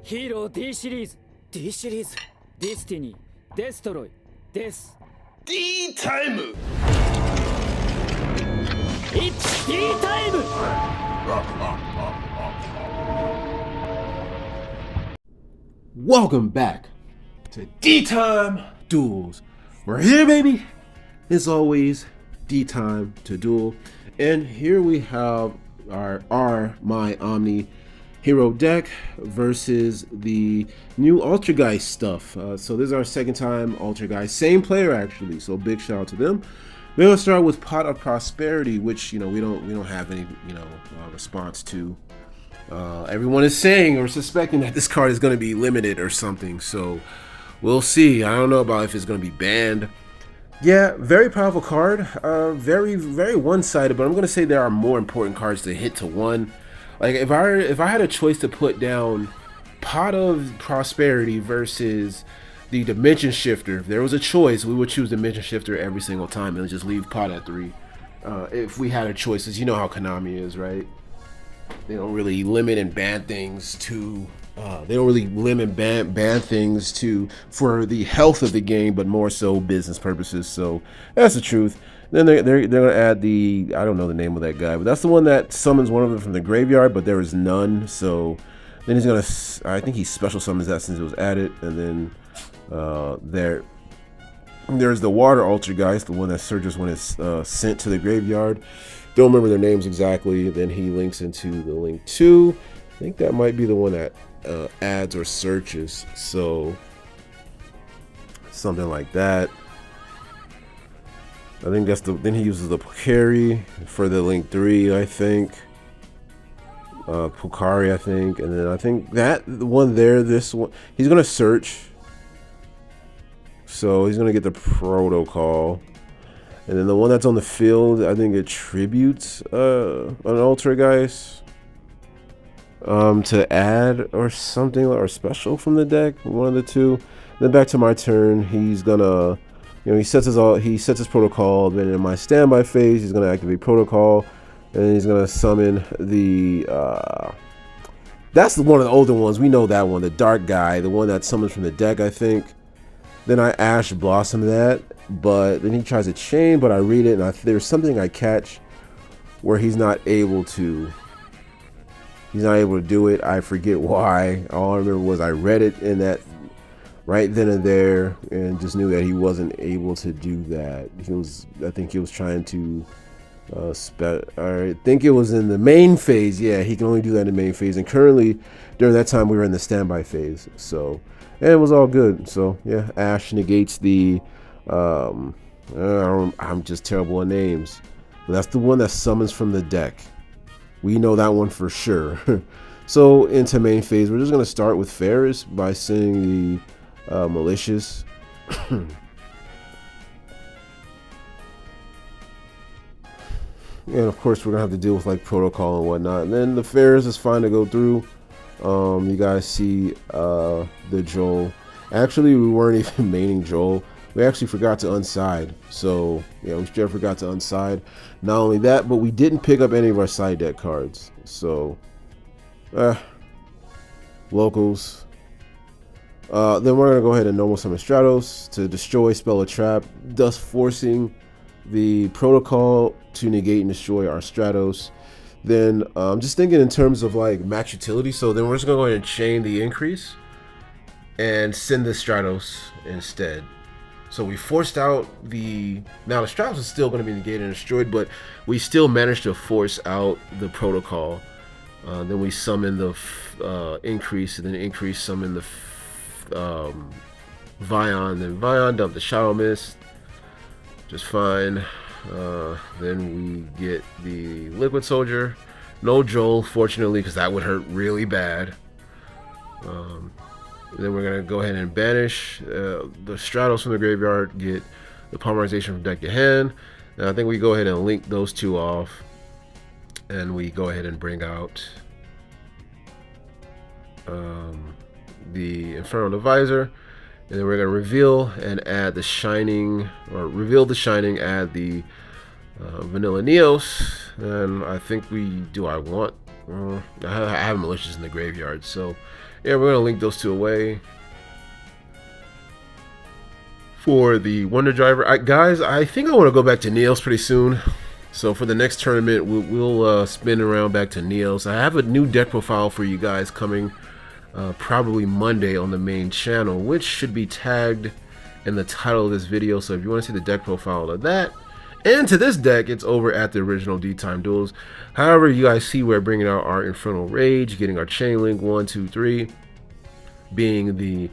ヒーロー D シリーズ D シリーズディスティニーデストロイです。 D タイム It's D タイム。 Welcome back to D Time Duels. We're here, baby. As always, D Time to Duel. And here we have my Omni Hero deck versus the new Altergeist stuff. So this is our second time Altergeist, same player actually. So big shout out to them. We're gonna start with Pot of Prosperity, which we don't have any response to. Everyone is saying or suspecting that this card is going to be limited or something, so we'll see. I don't know about if it's going to be banned. Yeah, very powerful card. Very one-sided, but I'm going to say there are more important cards to hit to one. Like if I had a choice to put down Pot of Prosperity versus the Dimension Shifter, if there was a choice, we would choose Dimension Shifter every single time and just leave Pot at 3. If we had a choice, as you know how Konami is, right? They don't really limit and ban things to. They don't really limit ban things to for the health of the game, but more so business purposes. So that's the truth. Then they're gonna add the, I don't know the name of that guy, but that's the one that summons one of them from the graveyard, but there is none. So then he's gonna, I think he special summons that since it was added, and then there's the water Altergeist, the one that surges when it's sent to the graveyard. Don't remember their names exactly. Then he links into the link 2. I think that might be the one that adds or searches. So something like that. I think that's the. Then he uses the Pukari for the link 3. I think Pukari. I think, and then I think that the one there. This one he's gonna search. So he's gonna get the protocol. And then the one that's on the field, I think it tributes an Altergeist to add or something, or special from the deck, one of the two. Then back to my turn, he's gonna, he sets his protocol. Then in my standby phase, he's gonna activate protocol, and he's gonna summon the. That's one of the older ones. We know that one, the dark guy, the one that summons from the deck, I think. Then I Ash Blossom that, but then he tries to chain, but I read it, and there's something I catch where he's not able to do it. I forget why. All I remember was I read it in that right then and there, and just knew that he wasn't able to do that. I think he was trying to I think it was in the main phase. Yeah, he can only do that in the main phase, and currently during that time we were in the standby phase, so. And it was all good. So yeah, Ash negates the I'm just terrible at names, but that's the one that summons from the deck. We know that one for sure. So into main phase, we're just gonna start with Ferris by sending the malicious. And of course we're gonna have to deal with like protocol and whatnot, and then the Ferris is fine to go through. You guys see the Joel. Actually, we weren't even maining Joel. We actually forgot to unside. So yeah, we just forgot to unside. Not only that, but we didn't pick up any of our side deck cards. So locals. Then we're gonna go ahead and normal summon Stratos to destroy, spell a trap, thus forcing the protocol to negate and destroy our Stratos. Then I'm just thinking in terms of like max utility. So then we're just gonna go ahead and chain the increase and send the Stratos instead. So we forced out the, now the Stratos is still going to be negated and destroyed, but we still managed to force out the protocol. Then we summon the increase, and then increase summon the Vion. Then Vion dump the Shadow Mist, just fine. Then we get the Liquid Soldier. No Joel, fortunately, because that would hurt really bad. Then we're going to go ahead and banish the Stratos from the graveyard, get the Polymerization from deck to hand. And I think we go ahead and link those two off. And we go ahead and bring out the Infernal Divisor. And then we're going to reveal and add the Shining, or reveal the Shining, add the Vanilla Neos. And I think I have Malicious in the graveyard, so Yeah, we're gonna link those two away for the Wonder Driver. Guys, I think I want to go back to Neos pretty soon. So for the next tournament, we'll spin around back to Neos. I have a new deck profile for you guys coming probably Monday on the main channel, which should be tagged in the title of this video. So if you want to see the deck profile of that and to this deck, it's over at the original D-Time Duels. However, you guys see we're bringing out our Infernal Rage, getting our Chain Link 1, 2, 3, being the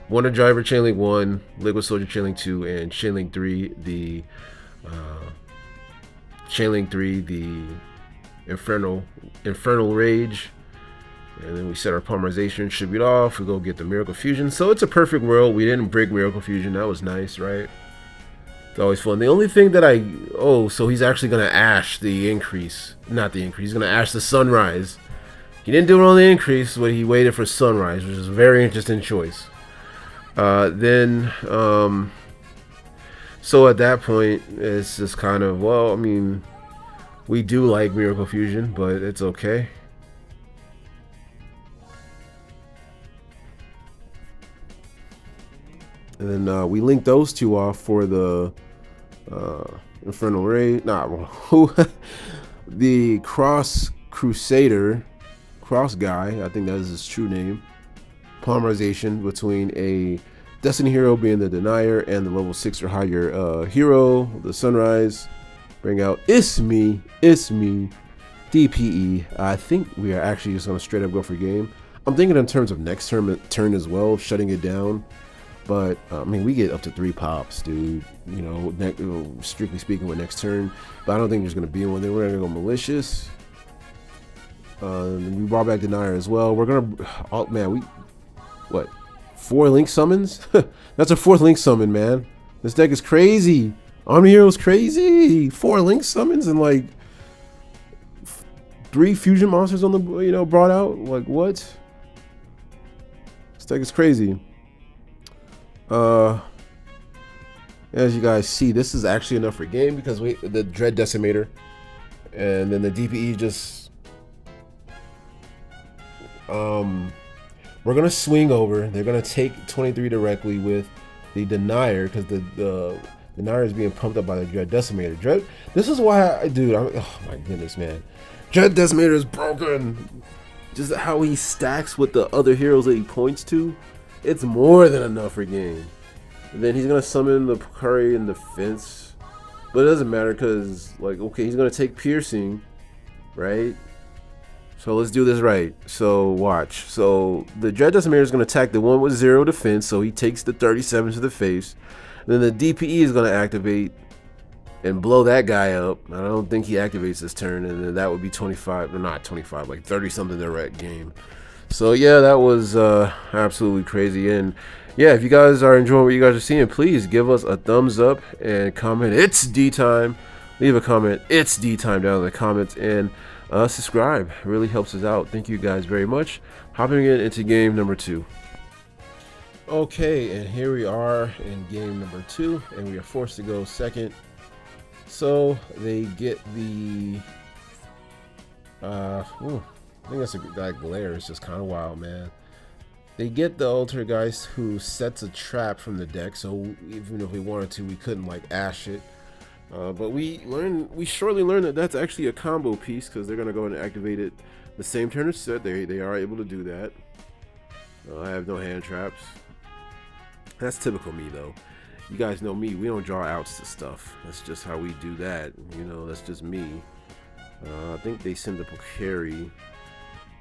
Wonder Driver Chainlink 1, Liquid Soldier Chainlink 2, and Chainlink 3, the Infernal Rage. And then we set our polymerization, tribute off, we go get the Miracle Fusion. So it's a perfect world. We didn't break Miracle Fusion. That was nice, right? It's always fun. The only thing that so he's actually going to Ash the increase. Not the increase, he's going to Ash the Sunrise. He didn't do it on the increase, but he waited for Sunrise, which is a very interesting choice. So at that point, it's just kind of, well, I mean, we do like Miracle Fusion, but it's okay. And then we link those two off for the Infernal Ray, the Cross Crusader, Cross Guy, I think that is his true name. Polymerization between a Destiny Hero being the Denier and the level 6 or higher hero, the Sunrise. Bring out It's Me, DPE. I think we are actually just gonna straight up go for game. I'm thinking in terms of next turn as well, shutting it down. But I mean, we get up to 3 pops, dude. You know, strictly speaking, with next turn. But I don't think there's gonna be one. Then we're gonna go Malicious. We brought back Denier as well. We're gonna, oh man, what? 4 Link summons? That's a 4th Link summon, man. This deck is crazy. Omni Hero is crazy. 4 Link summons and like 3 fusion monsters on the brought out. Like what? This deck is crazy. As you guys see, this is actually enough for game because the Dread Decimator, and then the DPE just we're gonna swing over. They're gonna take 23 directly with the Denier because the Denier is being pumped up by the Dread Decimator. This is why oh my goodness, man. Dread Decimator is broken. Just how he stacks with the other heroes that he points to, it's more than enough for game. And then he's gonna summon the Pukari in defense, but it doesn't matter because, like, okay, he's gonna take piercing, right? So let's do this right. So watch. So the Dread Decimator is gonna attack the one with 0 defense, so he takes the 37 to the face. Then the DPE is gonna activate and blow that guy up. I don't think he activates this turn, and then that would be 25, or not 25, like 30 something direct game. So yeah, that was absolutely crazy. And yeah, if you guys are enjoying what you guys are seeing, please give us a thumbs up and comment it's D time. Leave a comment it's D time down in the comments, and subscribe. It really helps us out. Thank you guys very much. Hopping into game number 2. Okay, and here we are in game number 2, and we are forced to go second. So they get the I think that's that glare is just kind of wild, man. They get the Altergeist, who sets a trap from the deck, so even if we wanted to, we couldn't like Ash it. But we shortly learned that that's actually a combo piece because they're gonna go and activate it the same turn as set. They are able to do that. I have no hand traps. That's typical me though. You guys know me. We don't draw outs to stuff. That's just how we do that. You know, that's just me. I think they send the Pukari,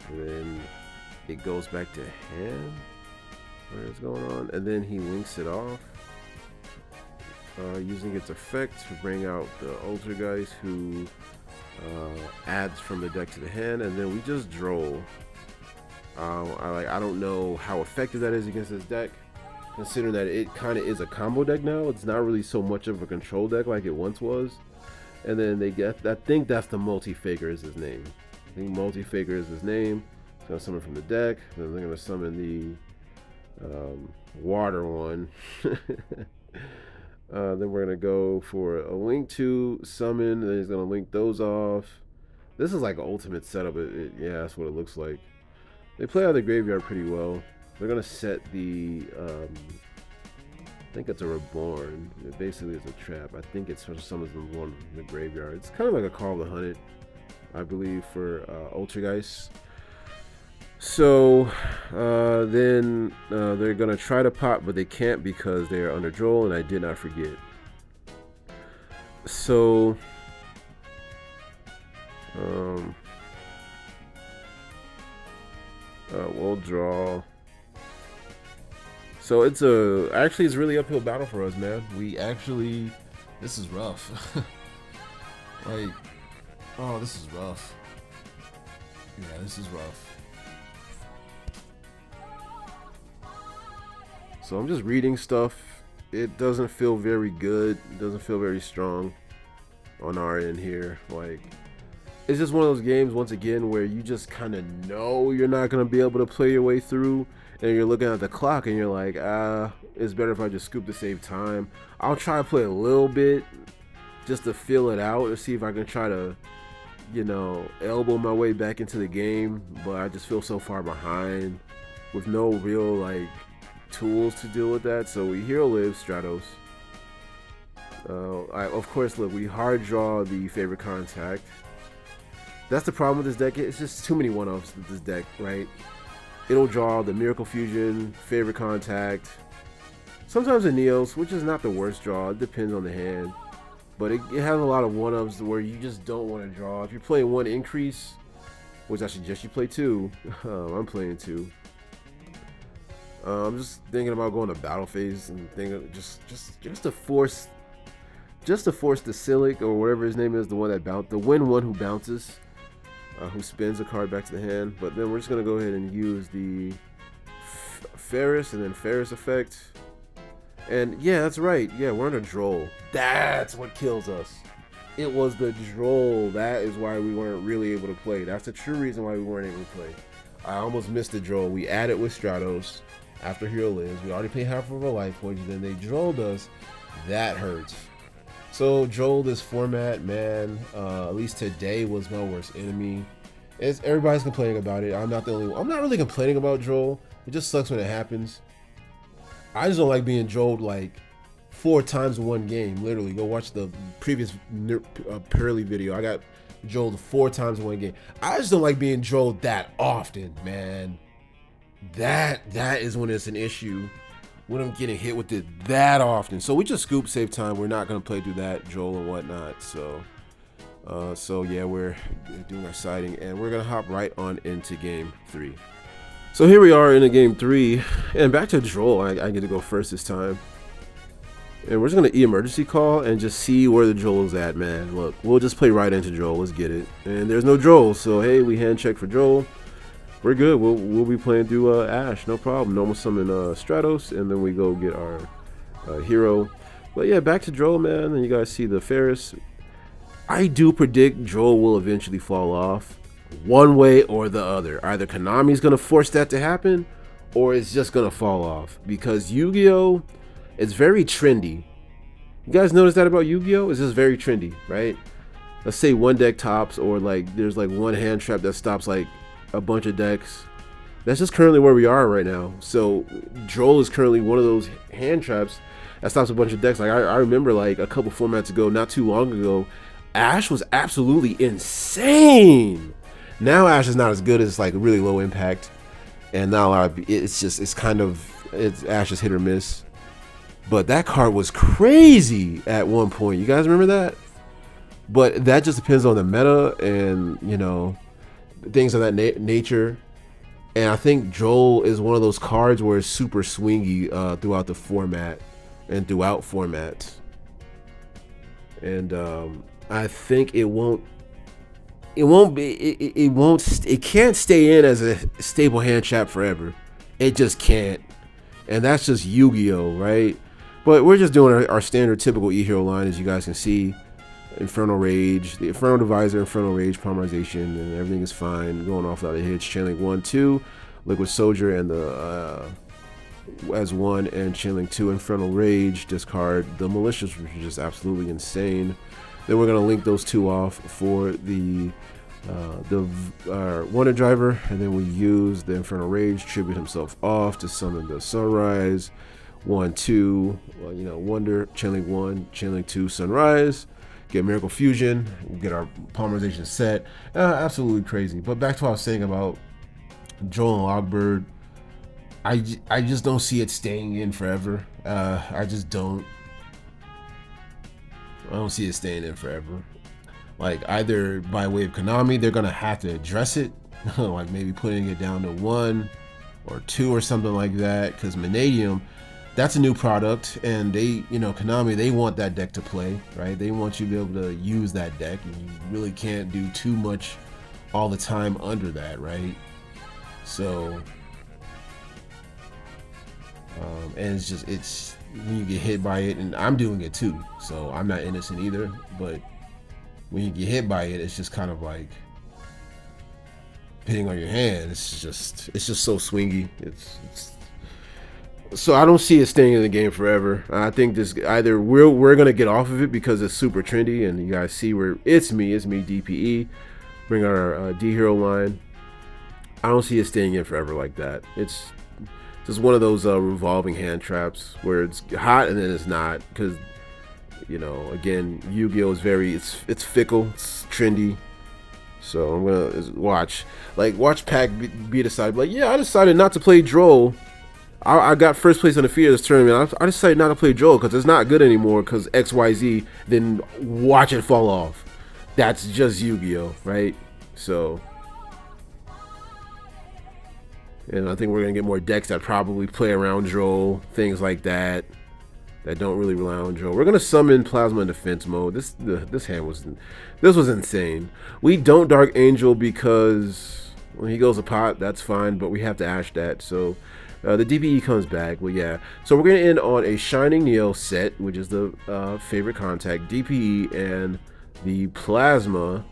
and then it goes back to hand. What is going on? And then he links it off, using its effect to bring out the Altergeist, who adds from the deck to the hand, and then we just droll. I don't know how effective that is against this deck, considering that it kind of is a combo deck now. It's not really so much of a control deck like it once was. And then they get, I think that's the Multi-Faker is his name. I think Multi-Faker is his name. It's gonna summon from the deck. Then they're gonna summon the water one. Then we're gonna go for a link to summon. Then he's gonna link those off. This is like an ultimate setup. Yeah, that's what it looks like. They play out of the graveyard pretty well. They're gonna set the I think it's a reborn. It basically is a trap. I think it special summons the one in the graveyard. It's kind of like a Call of the Hunted, I believe, for Altergeist. So then they're gonna try to pop, but they can't because they are under Droll, and I did not forget. So we'll draw. So it's actually it's really uphill battle for us, man. This is rough. Like, oh, this is rough. Yeah, this is rough. So I'm just reading stuff. It doesn't feel very good. It doesn't feel very strong on our end here. Like, it's just one of those games, once again, where you just kind of know you're not going to be able to play your way through, and you're looking at the clock and you're like, it's better if I just scoop to save time. I'll try to play a little bit just to feel it out and see if I can try to, you know, elbow my way back into the game, but I just feel so far behind with no real, like, tools to deal with that. So we Hero live Stratos. Of course, look, we hard draw the favorite contact. That's the problem with this deck. It's just too many one-offs with this deck, right? It'll draw the Miracle Fusion, favorite contact, sometimes the Neos, which is not the worst draw. It depends on the hand, but it has a lot of one-ups where you just don't want to draw. If you're playing one increase, which I suggest you play two, I'm playing two. I'm just thinking about going to battle phase and thinking just to force the Silic or whatever his name is, the one that the win one who bounces, who spins a card back to the hand. But then we're just gonna go ahead and use the Ferris and then Ferris effect. And yeah, that's right. Yeah, we're under Droll. That's what kills us. It was the Droll. That is why we weren't really able to play. That's the true reason why we weren't able to play. I almost missed the Droll. We added with Stratos after Hero lives. We already paid half of our life points, and then they Drolled us. That hurts. So Droll this format, man, at least today was my worst enemy. Everybody's complaining about it. I'm not the only one. I'm not really complaining about Droll. It just sucks when it happens. I just don't like being Drolled like 4 times in one game. Literally, go watch the previous Pearly video. I got Drolled 4 times in one game. I just don't like being Drolled that often, man. That is when it's an issue, when I'm getting hit with it that often. So we just scoop, save time. We're not gonna play through that Droll and whatnot. So yeah, we're doing our siding, and we're gonna hop right on into game 3. So here we are in a game 3, and back to Droll. I get to go first this time, and we're just gonna emergency call and just see where the Droll is at, man. Look, we'll just play right into Droll. Let's get it. And there's no Droll, so hey, we hand check for Droll. We're good. We'll be playing through Ash, no problem. Normal summon Stratos, and then we go get our hero. But yeah, back to Droll, man. And you guys see the Ferris. I do predict Droll will eventually fall off, one way or the other. Either Konami's gonna force that to happen, or it's just gonna fall off, because Yu-Gi-Oh! It's very trendy. You guys notice that about Yu-Gi-Oh? It's just very trendy, right? Let's say one deck tops, or like there's like one hand trap that stops like a bunch of decks. That's just currently where we are right now. So Droll is currently one of those hand traps that stops a bunch of decks. Like I remember like a couple formats ago, not too long ago, Ash was absolutely insane. Now Ash is not as good. As like really low impact, and now it's Ash is hit or miss. But that card was crazy at one point. You guys remember that? But that just depends on the meta and, you know, things of that nature. And I think Droll is one of those cards where it's super swingy throughout the format and throughout formats. And I think it can't stay in as a stable hand trap forever. It just can't. And that's just Yu-Gi-Oh, right? But we're just doing our standard typical E-Hero line, as you guys can see. Infernal Rage, the Infernal Divisor, Infernal Rage, Polymerization, and everything is fine. Going off without a hitch. Channeling 1-2, Liquid Soldier, and the as 1, and Channeling 2, Infernal Rage. Discard the Malicious, which is just absolutely insane. Then we're gonna link those 2 off for the the Wonder Driver, and then we use the Infernal Rage, tribute himself off to summon the Sunrise. 1/2, well, you know, Wonder, Chainlink 1, Chainlink 2, Sunrise. Get Miracle Fusion, we get our polymerization set. Absolutely crazy. But back to what I was saying about Joel and Logbird, I just don't see it staying in forever. I just don't. I don't see it staying in forever. Like, either by way of Konami, they're gonna have to address it, like maybe putting it down to 1 or 2 or something like that. Because Vanadium, that's a new product, and they, you know, Konami, they want that deck to play, right? They want you to be able to use that deck, and you really can't do too much all the time under that, right? So, and it's just, it's when you get hit by it, and I'm doing it too, so I'm not innocent either. But when you get hit by it, it's just kind of like hitting on your hand. It's just so swingy. It's so I don't see it staying in the game forever. I think this, either we're gonna get off of it because it's super trendy, and you guys see where it's me DPE, bring our D Hero line. I don't see it staying in forever like that. It's just one of those revolving hand traps where it's hot and then it's not, because, you know, again, Yu-Gi-Oh is very, it's fickle, it's trendy. So I'm gonna watch Pac be decided, like, yeah, I decided not to play Droll. I got first place in the field of this tournament. I decided not to play Droll because it's not good anymore because XYZ. Then watch it fall off. That's just Yu-Gi-Oh, right? So, and I think we're gonna get more decks that probably play around Droll, things like that, that don't really rely on Droll. We're gonna summon Plasma in defense mode. This hand was insane. We don't Dark Angel because when he goes a pot, that's fine, but we have to Ash that. So the DPE comes back. Well, yeah. So we're gonna end on a Shining Neo set, which is the favorite contact, DPE, and the Plasma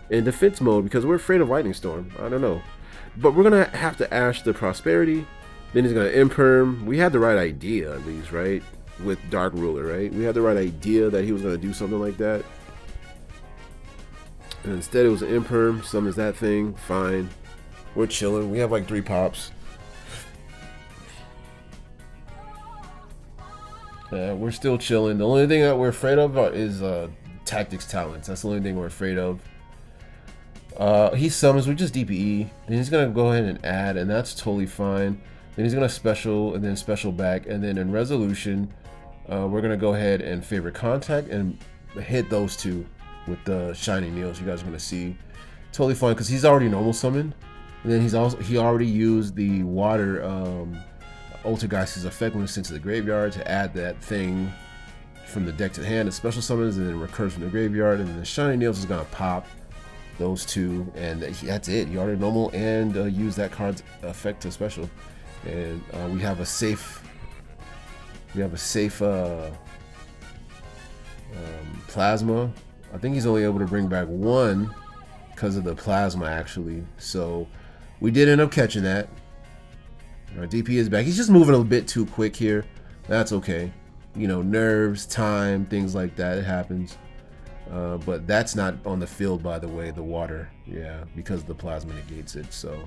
in defense mode because we're afraid of Lightning Storm. I don't know. But we're gonna have to Ash the Prosperity. Then he's gonna Imperm. We had the right idea, at least, right? With Dark Ruler, right? We had the right idea that he was gonna do something like that. And instead it was an Imperm, summons that thing, fine. We're chilling. We have like 3 pops. We're still chilling. The only thing that we're afraid of is Tactics Talents. That's the only thing we're afraid of. He summons with just DPE. Then he's gonna go ahead and add, and that's totally fine. Then he's gonna special, and then special back, and then in resolution, we're gonna go ahead and favorite contact and hit those 2 with the Shining Neos. You guys are gonna see, totally fine because he's already normal summoned. And then he already used the water Altergeist's effect when it's sent to the graveyard to add that thing from the deck to the hand. It special summons and then recurs from the graveyard, and then the Shining Neos is gonna pop those 2, and that's it. You already normal and use that card's effect to special, and we have a safe Plasma. I think he's only able to bring back 1 because of the Plasma, actually. So we did end up catching that. Our DP is back. He's just moving a bit too quick here. That's okay. You know, nerves, time, things like that. It happens. But that's not on the field, by the way, the water. Yeah, because the Plasma negates it. So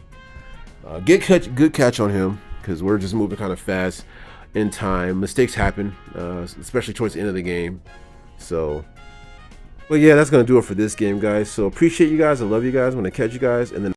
good catch on him, because we're just moving kind of fast in time. Mistakes happen, especially towards the end of the game. So, but yeah, that's going to do it for this game, guys. So appreciate you guys. I love you guys. I'm going to catch you guys. And then